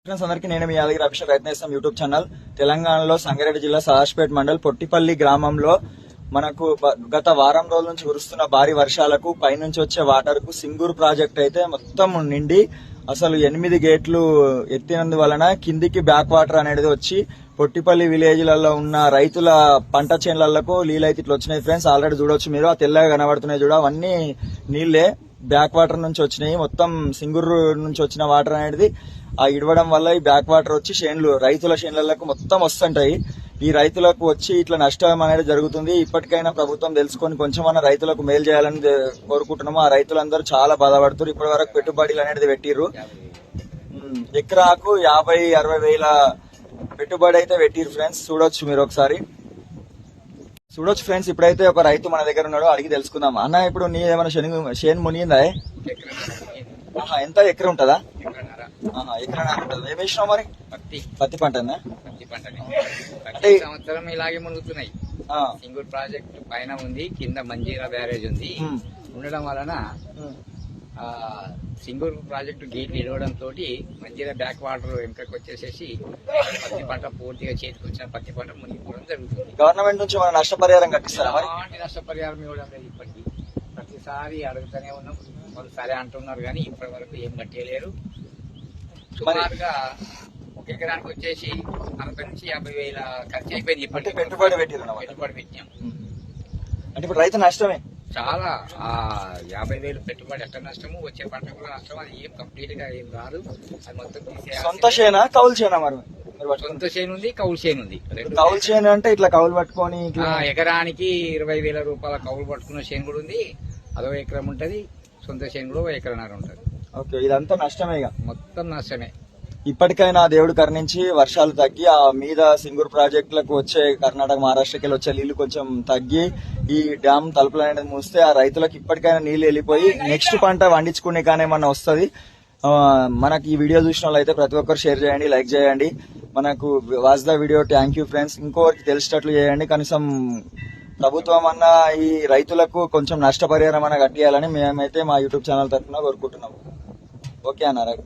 Friends అందరికీ నేను మీ యాదగిరి అభిషేక్ ప్రయత్నిస్తాం యూట్యూబ్ ఛానల్. తెలంగాణలో సంగారెడ్డి జిల్లా సదాశివపేట మండల్ పొట్టిపల్లి గ్రామంలో మనకు గత వారం రోజుల నుంచి కురుస్తున్న భారీ వర్షాలకు పైనుంచి వచ్చే వాటర్ కు సింగూరు ప్రాజెక్ట్ అయితే మొత్తం నిండి అసలు 8 గేట్లు ఎత్తినందువలన కిందికి బ్యాక్ వాటర్ అనేది వచ్చి పొట్టిపల్లి విలేజ్లలో ఉన్న రైతుల పంట చేనులకు నీళ్ళైతే ఇట్లా వచ్చినాయి ఫ్రెండ్స్. ఆల్రెడీ చూడొచ్చు మీరు, ఆ తెల్లగా కనబడుతున్నాయి చూడ, అవన్నీ నీళ్లే బ్యాక్ వాటర్ నుంచి వచ్చినాయి. మొత్తం సింగూరు నుంచి వచ్చిన వాటర్ అనేది ఆ ఇడవడం వల్ల ఈ బ్యాక్ వాటర్ వచ్చి రైతుల చేనులకు మొత్తం వస్తుంటాయి. ఈ రైతులకు వచ్చి ఇట్లా నష్టం అనేది జరుగుతుంది. ఇప్పటికైనా ప్రభుత్వం తెలుసుకొని కొంచెం మన రైతులకు మేలు చేయాలని కోరుకుంటున్నాము. ఆ రైతులందరూ చాలా బాధపడుతున్నారు. ఇప్పటి వరకు పెట్టుబడులు అనేది పెట్టిర్రు. ఎకరాకు 50-60 వేల పెట్టుబడి అయితే పెట్టిర్రు ఫ్రెండ్స్. చూడొచ్చు మీరు ఒకసారి చూడొచ్చు ఫ్రెండ్స్. ఇప్పుడైతే ఒక రైతు మన దగ్గర ఉన్నాడు, అడిగి తెలుసుకుందాం. అన్న, ఇప్పుడు నీ ఏమైనా చేను మునిగిందా? ఎంత ఎకరం ఉంటుందా? ఎకరం ఉంటుంది. ఏమి వేసినావు మరి? పత్తి పంట. అంటే సంవత్సరం ఇలాగే మునుగుతున్నాయి. సింగూరు ప్రాజెక్ట్ పైన ఉంది, కింద మంజీరా బ్యారేజ్ ఉంది. ఉండడం వలన సింగూరు ప్రాజెక్టు గేట్ నిలవడం తోటి మంజీరా బ్యాక్ వాటర్ వెనుకకు వచ్చేసేసి పత్తి పంట పూర్తిగా చేతికి వచ్చిన పత్తి పంట మునిగిపోవడం జరుగుతుంది. గవర్నమెంట్ నుంచి మన నష్టపరిహారం కట్టిస్తారా? అలాంటి నష్టపరిహారం ఇవ్వడం లేదు ఇప్పటికీ. ప్రతిసారి అడుగుతూనే ఉన్నాం, వాళ్ళు సరే అంటున్నారు కానీ ఇప్పటి వరకు ఏం కట్టేయలేరు. సుమారుగా ఒక ఎకరానికి వచ్చేసి 40 నుంచి 50 వేల ఖర్చు అయిపోయింది. ఇప్పటికీ పెట్టుబడి పెట్టాం. అంటే ఇప్పుడు రైతు నష్టమే చాలా. 50,000 పెట్టుబడి ఎక్కడ నష్టము, వచ్చే పంట కూడా నష్టం. అది ఏం కంప్లీట్ గా ఏం రాదు. అది మొత్తం సొంత చేనా కౌలు చేనా? మరి సొంత చేను ఉంది, కౌలు చేను ఉంది. కౌలు చేను అంటే ఇట్లా కౌలు పట్టుకొని ఎకరానికి 20,000 రూపాయల కౌలు పట్టుకున్న చేను కూడా ఉంది. అదో ఎకరం ఉంటది, సొంత చేను కూడా 1.5 ఎకరం ఉంటది. ఓకే, ఇదంతా నష్టమే, మొత్తం నష్టమే. ఇప్పటికైనా దేవుడు కరుణించి వర్షాలు తగ్గి ఆ మీద సింగూరు ప్రాజెక్టులకు వచ్చే కర్ణాటక మహారాష్ట్రకి వచ్చే నీళ్లు కొంచెం తగ్గి ఈ డ్యామ్ తలుపులు అనేది మూస్తే ఆ రైతులకు ఇప్పటికైనా నీళ్లు వెళ్ళిపోయి నెక్స్ట్ పంట పండించుకునే కానీ ఏమన్నా వస్తుంది. మనకి ఈ వీడియో చూసిన వాళ్ళు అయితే ప్రతి ఒక్కరు షేర్ చేయండి, లైక్ చేయండి. మనకు watch the video. Thank you friends. ఇంకోరికి తెలిసేటట్లు చేయండి. కనీసం ప్రభుత్వం అన్న ఈ రైతులకు కొంచెం నష్టపరిహారం అన్న కట్టియాలని మేమైతే మా యూట్యూబ్ ఛానల్ తరఫున కోరుకుంటున్నాము. ఓకే అన్న, రైట్.